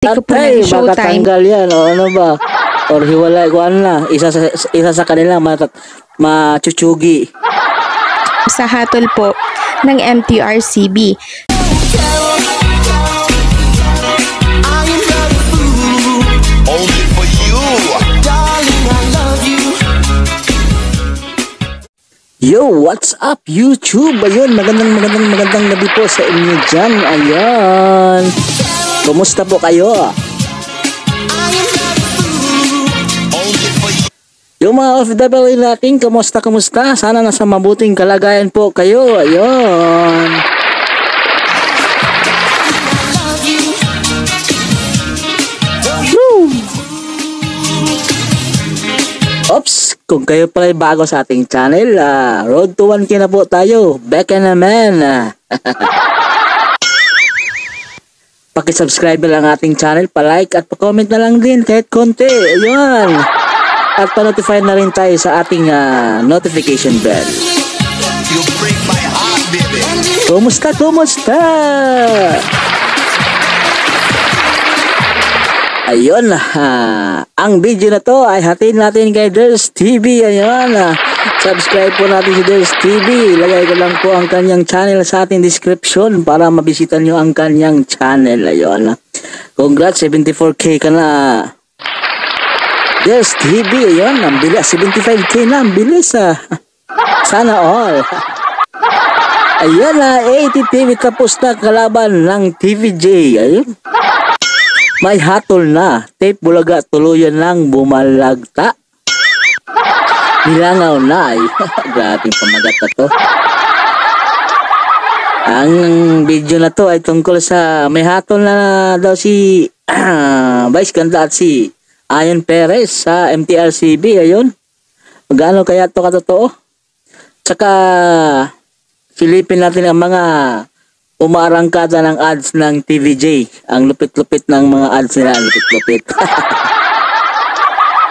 ko po Atay, ng baka Showtime. tanggal yan, o ano ba? Or hiwalay ko na, isa sa kanila machuchugi. Sa hatol po ng MTRCB. Only for you, darling, I love you. Yo, what's up YouTube? Ayun, magandang gabi po sa inyo dyan. Ayan. Kumusta po kayo? Yung mga OFW natin, kumusta? Sana nasa mabuting kalagayan po kayo. Ayun. Oops, kung kayo pala bago sa ating channel, road to 1K na po tayo. Back na naman. Paki-subscribe na lang ating channel, pa-like at pa-comment na lang din kahit konti. Ayun. At pa-notify na rin tayo sa ating notification bell. You break my heart, baby. Kumusta? Ayun, ang video na to ay hatiin natin kay Ders TV. Ayun, subscribe po natin si Ders TV. Lagay ko lang po ang kanyang channel sa ating description para mabisita nyo ang kanyang channel. Ayun, congrats, 74K ka na. Ders TV, ayun, ang bilis, 75K na, ang bilis Sana all. Ayun, 80 TV tapos na kalaban ng TVJ. Ayun. May hatol na. Tape Bulaga tuluyan lang bumalagta. Nilangaw na. Grabing pamagat na to. Ang video na to ay tungkol sa may hatol na daw si Vice Ganda at si Ayon Perez sa MTRCB. Ayun. Magano kaya to katotoo? Tsaka silipin natin ang mga umaarangkada ng ads ng TVJ. Ang lupit-lupit ng mga ads nila. Lupit-lupit.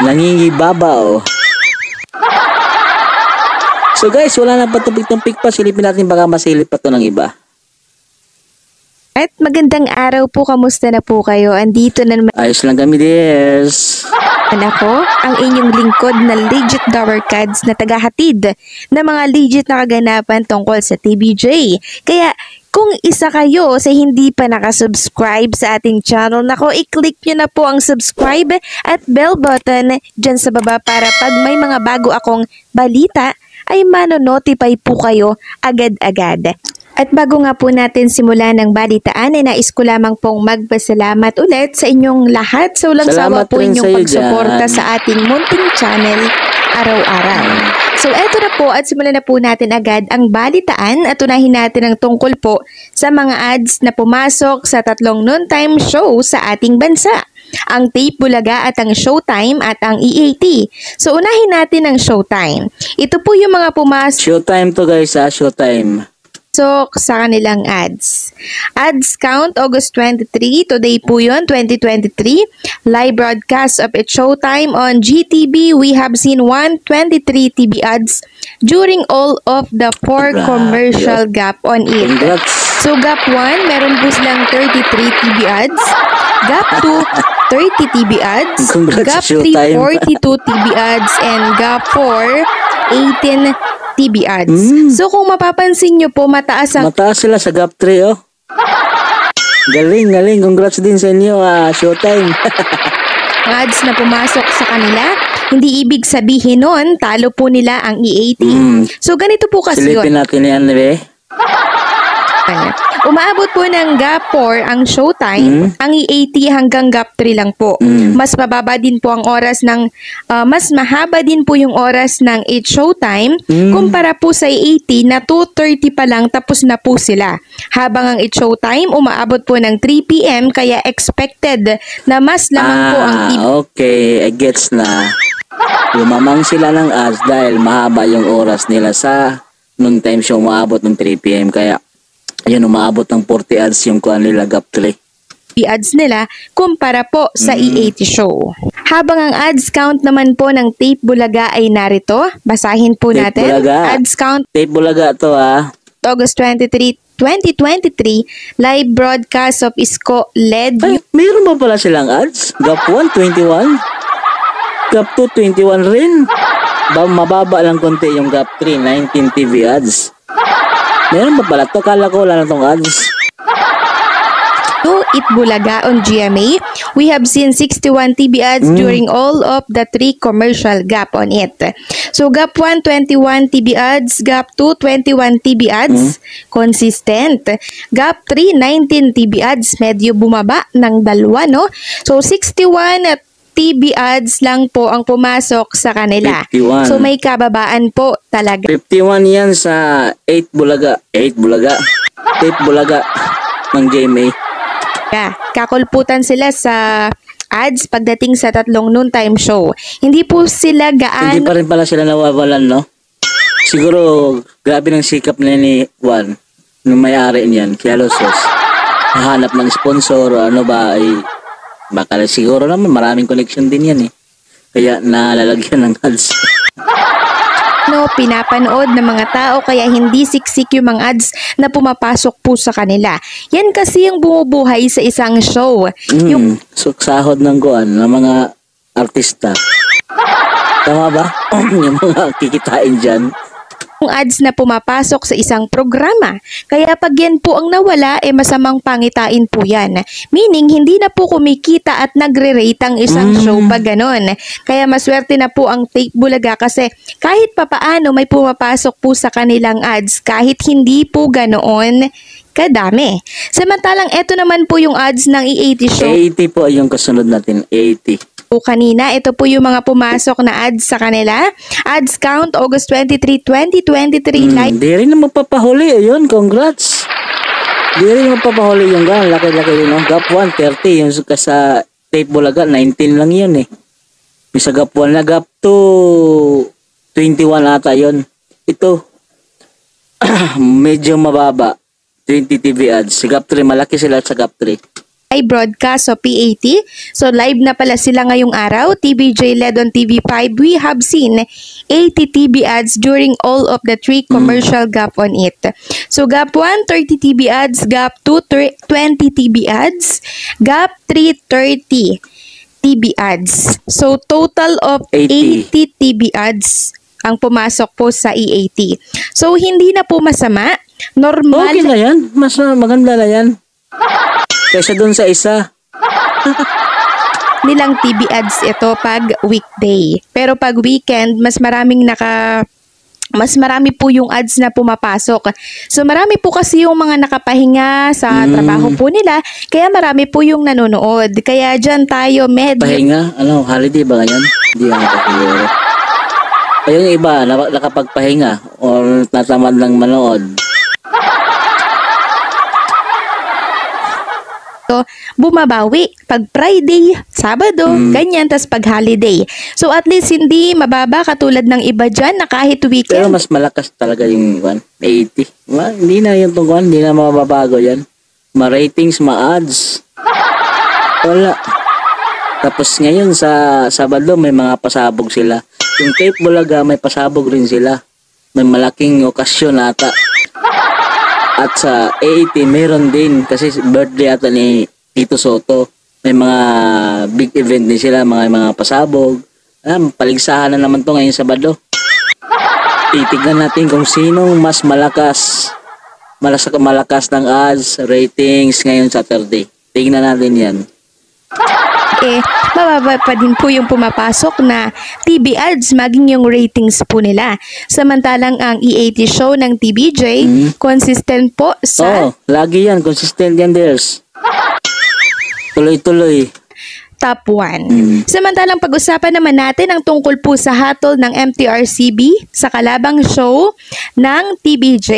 Nangingibabaw. So guys, wala na patumpik-tumpik pa. Silipin natin baka masilip pa to ng iba. At magandang araw po, kamusta na po kayo? Andito na naman Ayos lang kami, Ders. ako, ang inyong lingkod na legit Dower Cards na tagahatid na mga legit na kaganapan tungkol sa TVJ. Kaya kung isa kayo sa hindi pa nakasubscribe sa ating channel, nako, i-click nyo na po ang subscribe at bell button dyan sa baba para pag may mga bago akong balita ay mano-notify po kayo agad-agad. At bago nga po natin simulan ng balitaan, ay nais ko lamang pong magpasalamat ulit sa inyong lahat sa walang sawa Salamat po rin inyong sa'yo pagsuporta dyan. sa ating munting channel araw-araw. So eto na po at simulan na po natin agad ang balitaan at unahin natin ang tungkol po sa mga ads na pumasok sa tatlong noontime show sa ating bansa. Ang Tape Bulaga at ang Showtime at ang EAT. So unahin natin ang Showtime. Ito po yung mga pumasok Showtime to guys, Showtime. sa kanilang ads. Ads count August 23, today po yun, 2023. Live broadcast of It's Showtime on GTV. We have seen 123 TV ads during all of the 4 commercial gap on it. Congrats. So Gap 1, meron po silang 33 TV ads. Gap 2, 30 TV ads. Congrats, Gap 3, Showtime. 42 TV ads. And Gap 4, 18 TV ads. So kung mapapansin nyo po, mataas ang Mataas sila sa Gap 3, oh. Galing. Congrats din sa inyo, Showtime. ads na pumasok sa kanila. Hindi ibig sabihin nun, talo po nila ang EAT. So ganito po kasi yun. Silipin natin yan, Umaabot po ng Gap 4 ang Showtime, ang EAT hanggang Gap 3 lang po. Mas mababa din po ang oras ng, mas mahaba din po yung oras ng It's Showtime kumpara po sa EAT na 2:30 pa lang tapos na po sila. Habang ang It's Showtime umaabot po ng 3 PM kaya expected na mas lamang po ang TV. Okay, I gets na. Lumamang sila ng ads dahil mahaba yung oras nila sa nung time show umaabot ng 3 PM kaya yun, umaabot ng 40 ads yung kuha nila Gap 3. ads nila kumpara po sa EAT show. Habang ang ads count naman po ng Tape Bulaga ay narito, basahin po Tape natin. Bulaga. Ads count Tape Bulaga to, August 23, 2023 live broadcast of Isko led Ay, meron ba pala silang ads? GAP 1, 21? GAP 2, 21 rin? Mababa lang konti yung GAP 3, 19 TV ads. Meron ba pala to? Kala ko wala na tong ads. to Itbulaga on GMA. We have seen 61 TV ads during all of the 3 commercial GAP on it. So GAP 1, 21 TV ads. GAP 2, 21 TV ads. Consistent. GAP 3, 19 TV ads. Medyo bumaba ng 2, no? So 61 at TV ads lang po ang pumasok sa kanila. 51. So may kababaan po talaga. 51 yan sa 8 Bulaga. 8 Bulaga. 8 Bulaga ng GMA. Kakulputan sila sa ads pagdating sa 3 noontime show. Hindi po sila Hindi gaano pa rin pala sila nawawalan, no? Siguro, grabe ng sikap na ni Juan, nung may-ari niyan, kaya Losos. Hanap ng sponsor, ano ba, ay, baka siguro naman, maraming connection din yan eh. Kaya nalalagyan ng ads. pinapanood ng mga tao kaya hindi siksik yung mga ads na pumapasok po sa kanila. Yan kasi yung bumubuhay sa isang show. Yung Sahod ng Guan, ng mga artista. Tama ba? Yung mga kikitain dyan. ads na pumapasok sa isang programa. Kaya pag yan po ang nawala, masamang pangitain po yan. Meaning, hindi na po kumikita at nagre-rate ang isang show pag ganon. Kaya maswerte na po ang Tape Bulaga kasi kahit papaano may pumapasok po sa kanilang ads kahit hindi po ganoon kadami. Samantalang eto naman po yung ads ng E80 show. 80 po yung kasunod natin, 80. Po kanina, ito po yung mga pumasok na ads sa kanila. Ads count, August 23, 2023 live. Di rin na magpapahuli. Ayun, congrats. Di rin magpapahuli yung GAP. Laki-laki rin. No? GAP 1, 30. Yung sa Tape Bulaga, 19 lang yun eh. Yung sa GAP 1 na GAP 2, 21 ata yun. Ito, medyo mababa. 20 TV ads. Sa GAP 3, malaki sila sa GAP 3. Broadcast o P80. So live na pala sila ngayong araw. TVJ led on TV5. We have seen 80 TV ads during all of the 3 commercial GAP on it. So GAP 1, 30 TV ads. GAP 2, 20 TV ads. GAP 3, 30 TV ads. So total of 80 TV ads ang pumasok po sa E80. So hindi na po masama. Normal. Okay na yan. Mas maganda na yan. Kaysa dun sa isa. Nilang TV ads ito pag weekday. Pero pag weekend, mas marami po yung ads na pumapasok. So marami po kasi yung mga nakapahinga sa trabaho po nila, kaya marami po yung nanonood. Kaya dyan tayo medyo... Pahinga? Ano, holiday ba ngayon? Hindi ako siguro. Ay, yung iba, nakapagpahinga or natamad lang manood. bumabawi pag Friday, Sabado, ganyan, tas pag holiday. So at least hindi mababa katulad ng iba dyan na kahit Pero weekend. mas malakas talaga yung 80. Hindi na yung tungkuan, hindi na mababago yan. Ma-ratings, ma-ads. Wala. Tapos ngayon sa Sabado may mga pasabog sila. Yung Tape Bulaga may pasabog rin sila. May malaking okasyon ata. At sa A80 meron din kasi birthday ata ni Tito Soto. May mga big event din sila, mga pasabog. Paligsahan na naman to ngayong Sabado. Titignan natin kung sinong mas malakas ng ads, ratings ngayong Saturday. Tingnan natin yan. Mababa pa din po yung pumapasok na TV ads maging yung ratings po nila. Samantalang ang E80 show ng TVJ, consistent po sa... lagi yan. Consistent yan, Ders. Tuloy-tuloy. Top 1. Samantalang pag-usapan naman natin ang tungkol po sa hatol ng MTRCB sa kalabang show ng TVJ.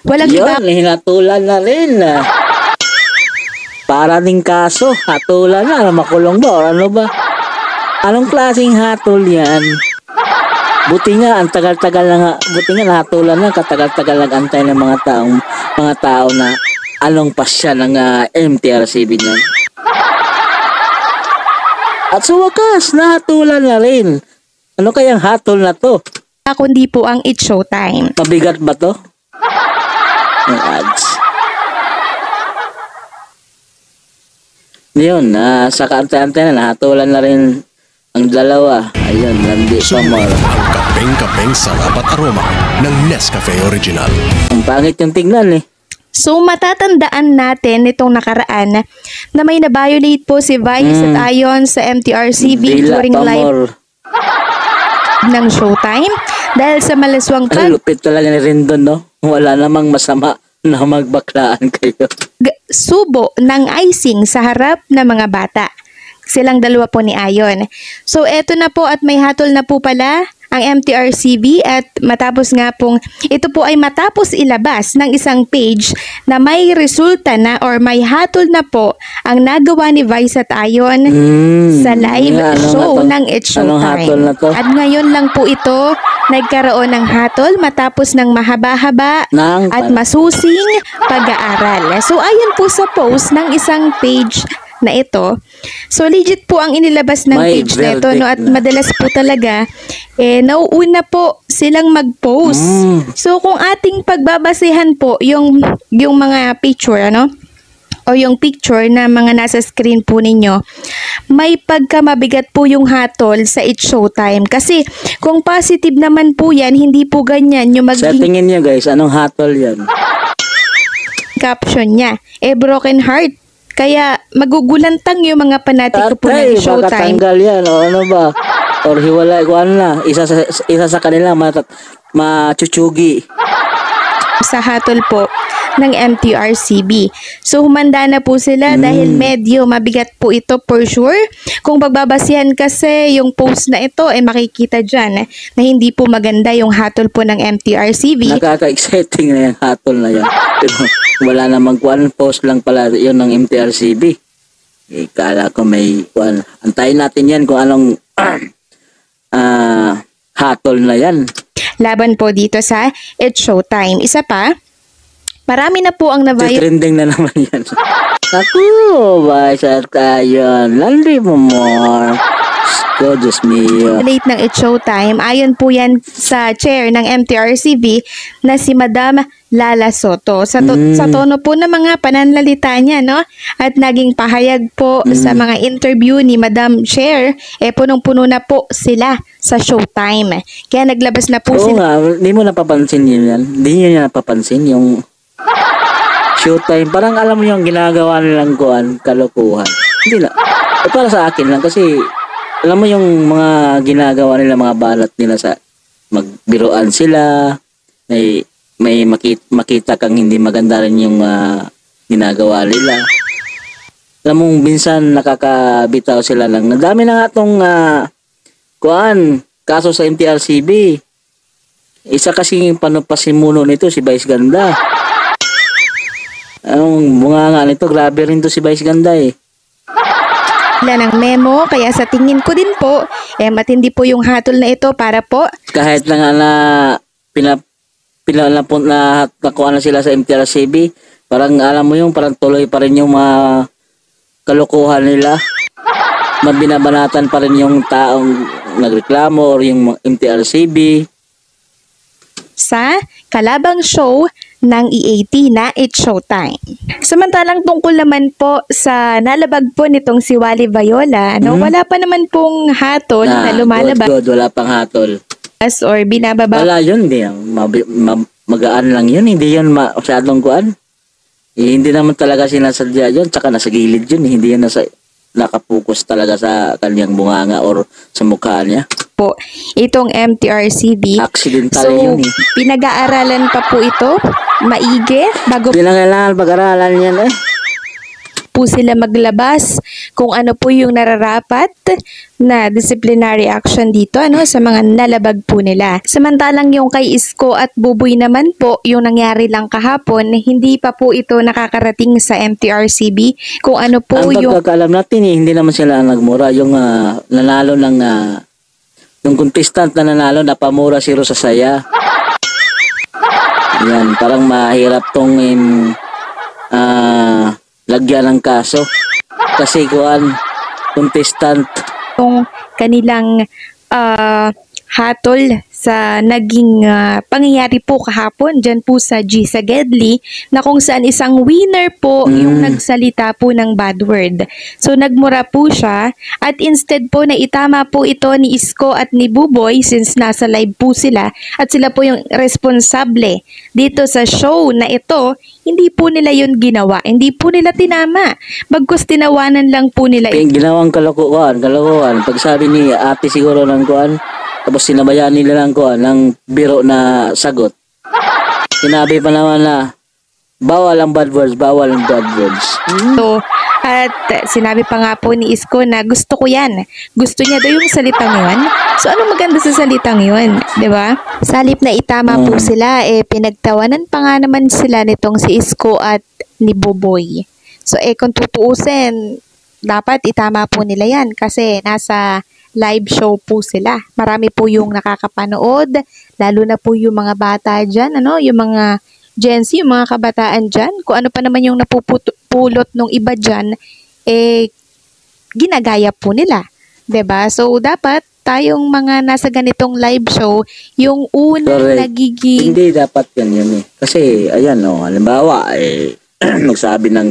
Walang iba... Yun, hinatulan na rin. Para ding kaso, hatulan na, makulong ba o ano ba? Anong klaseng hatol yan? Buti nga, ang tagal-tagal na nga, buti nga nahatulan na, katagal-tagal nag-antay ng mga tao na anong pasya ng MTRCB niyan. At sa wakas, nahatulan na rin. Ano kayang hatol na to? Kundi po ang It's Showtime. Mabigat ba to? Ang ads. Yun, sa kaante-ante na, nahatulan na rin ang dalawa. Ayun, Landi pa more. Ang kapeng-kapeng sarap at aroma ng Nescafe Original. Ang pangit yung tingnan eh. So matatandaan natin itong nakaraan na may na-violate po si Vice at Ayon sa MTRCB Dila during pa live more. ng Showtime dahil sa malaswang Ang lupit talaga ni Rendon, no? Wala namang masama na magbaklaan kayo. subo ng icing sa harap ng mga bata. Silang dalawa po ni Ayon. So eto na po at may hatol na po pala ang MTRCB at matapos nga pong ito po ay matapos ilabas ng isang page na may resulta na or may hatol na po ang nagawa ni Vice at Ayon sa live show ng It's Anong hatol na Showtime. to? At ngayon lang po ito nagkaroon ng hatol matapos ng mahaba-haba at masusing pag-aaral. So ayon po sa post ng isang page na ito, so legit po ang inilabas ng May page na ito, no? At verdict na. madalas po talaga nauuna po silang mag-post. So kung ating pagbabasehan po yung mga picture, ano, o yung picture na mga nasa screen po ninyo, may pagkamabigat po yung hatol sa It's Showtime. Kasi kung positive naman po yan, hindi po ganyan yung Sa maging tingin niyo guys, anong hatol yan? caption niya. Broken heart. Kaya magugulantang yung mga panatiko po ng Baka Showtime. tanggal yan, o ano ba? Or hiwalay ko ano na, isa sa kanila machuchugi. Sa hatol po ng MTRCB. So humanda na po sila dahil medyo mabigat po ito for sure. Kung pagbabasihan kasi yung post na ito makikita dyan na hindi po maganda yung hatol po ng MTRCB. Nakaka-exciting na yung hatol na yan. Pero wala namang kuan, post lang pala yun ng MTRCB. Kala ko may kuan. Antayin natin yan kung anong hatol na yan. Laban po dito sa It's Showtime. Isa pa, marami na po ang Trending na naman yan. Ako, basa tayo. Landi mo more. Diyos mio. late ng It's Showtime. Ayon po yan sa chair ng MTRCB na si Madam Lala Soto. Sa tono po ng mga pananalita niya, no? At naging pahayag po sa mga interview ni Madam Chair, punong-puno na po sila sa Showtime. Kaya naglabas na po Oo sila. nga, hindi mo napapansin yun yan. Hindi nyo niya napapansin yung Showtime. Parang alam mo yung ginagawa nilang kuan, kalokohan. Hindi na. Para sa akin lang kasi alam mo yung mga ginagawa nila, mga balat nila sa magbiroan sila, may makita kang hindi maganda rin yung ginagawa nila. Alam mo, minsan nakakabitaw sila lang. Nadami na nga itong kaso sa MTRCB. Isa kasing panupasimuno nito, si Vice Ganda. Ang bunga nga nito, grabe rin to si Vice Ganda eh. ng memo. Kaya sa tingin ko din po, matindi po yung hatol na ito para po Kahit na nga na pinalapon na nakuha na sila sa MTRCB, parang alam mo yung parang tuloy pa rin yung mga kalokohan nila. Mabinabanatan pa rin yung taong nagreklamo or yung MTRCB. sa kalabang show ng EAT na It's Showtime. Samantalang tungkol naman po sa nalabag po nitong si Wally Viola, wala pa naman pong hatol na lumalabas Good, wala pang hatol. or binababa. Wala yun, hindi. Magaan lang yun, hindi yun masyadong kuan. Hindi naman talaga sinasadya yun, tsaka nasa gilid yun, hindi yun nakapokus talaga sa kanyang bunganga or sa mukha niya. Po itong MTRCB. Accidental So, yun eh. pinag-aaralan pa po ito maigi bago Hindi na kailangan pag-aralan yan eh. po sila maglabas kung ano po yung nararapat na disciplinary action dito sa mga nalabag po nila. Samantalang yung kay Isko at Buboy naman po, yung nangyari lang kahapon, hindi pa po ito nakakarating sa MTRCB kung ano po Ang yung pagkakaalam natin hindi naman sila nagmura. Yung nanalo ng yung contestant na nanalo, napamura si Rosa Saya. Yan, parang mahirap tong lagyan ng kaso. Kasi contestant. kanilang hatol sa naging pangyayari po kahapon dyan po sa G sa Gedli na kung saan isang winner po yung nagsalita po ng bad word. So nagmura po siya at instead po na itama po ito ni Isko at ni Buboy since nasa live po sila at sila po yung responsable dito sa show na ito, hindi po nila yun ginawa. Hindi po nila tinama. Bagkus tinawanan lang po nila Yung ginawang kalokohan. Pag sabi ni ate siguro ng kuan, tapos sinabayan nila ng kuan, ng biro na sagot. Sinabi pa naman na, bawal ang bad words. ito. At sinabi pa nga po ni Isko na gusto ko yan. Gusto niya daw yung salitang yun. So ano maganda sa salitang yun? 'Di ba? Sa halip na itama po sila, pinagtawanan pa nga naman sila nitong si Isko at ni Buboy. So kung tutuusin, dapat itama po nila yan kasi nasa live show po sila. Marami po yung nakakapanood, lalo na po yung mga bata dyan, yung mga Gen Z, yung mga kabataan dyan. Kung ano pa naman yung napupulot nung iba dyan, ginagaya po nila. 'Di ba? So, dapat tayong mga nasa ganitong live show, yung unang nagiging... Hindi dapat yun eh. Kasi, ayan halimbawa, magsabi ng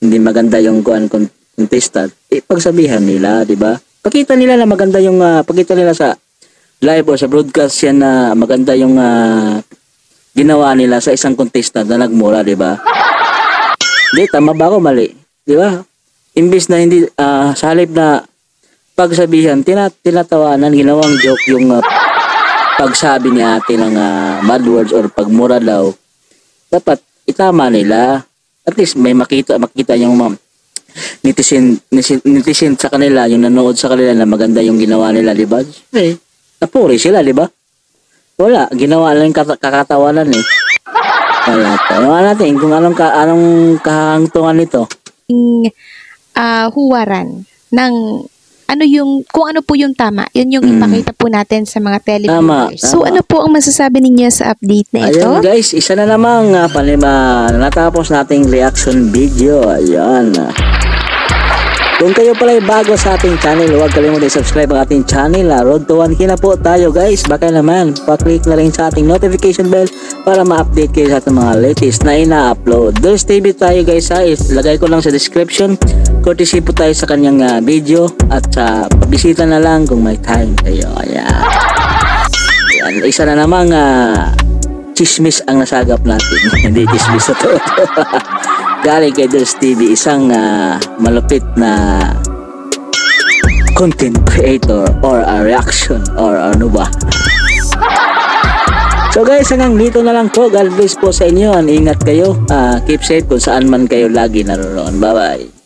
hindi maganda yung contestant, pagsabihan nila, di ba? Pakita nila na maganda yung, pakita nila sa live o sa broadcast yan na maganda yung ginawa nila sa isang contestant na nagmura, di ba? Hindi, tama ba ako? Mali. Di ba? Imbis na hindi, sa halip na pagsabihan, tinatawanan, ginawang joke yung pagsabi ni ate ng bad words or pagmura daw. Dapat itama nila. At least may makita yung netizen sa kanila, yung nanood sa kanila na maganda yung ginawa nila, di ba? Napuri sila, di ba? Wala, ginawa lang kakatawanan eh. Wala. Tawanan natin kung anong kahangtungan nito. Huwaran ng kung ano po yung tama, yun yung ipakita po natin sa mga televiewers. So ano po ang masasabi ninyo sa update na ito? Ayan guys, isa na namang natapos nating reaction video. Ayan. Kung kayo pala ay bago sa ating channel, huwag kalimutan i-subscribe ang ating channel. Road to 1K na po tayo guys. Baka naman, pa-click na rin sa ating notification bell para ma-update kayo sa ating mga latest na ina-upload. There's TV tayo guys ha. Lagay ko lang sa description. Courtesy po tayo sa kanyang video at pabisita na lang kung may time kayo. Ayan. Ayan. Isa na namang chismis ang nasagap natin. Hindi chismis na to. Galing kay There's TV, isang malupit na content creator or a reaction or ano ba. So guys, hanggang dito na lang po. God bless po sa inyo. Ingat kayo. Keep safe kung saan man kayo lagi naroon. Bye bye.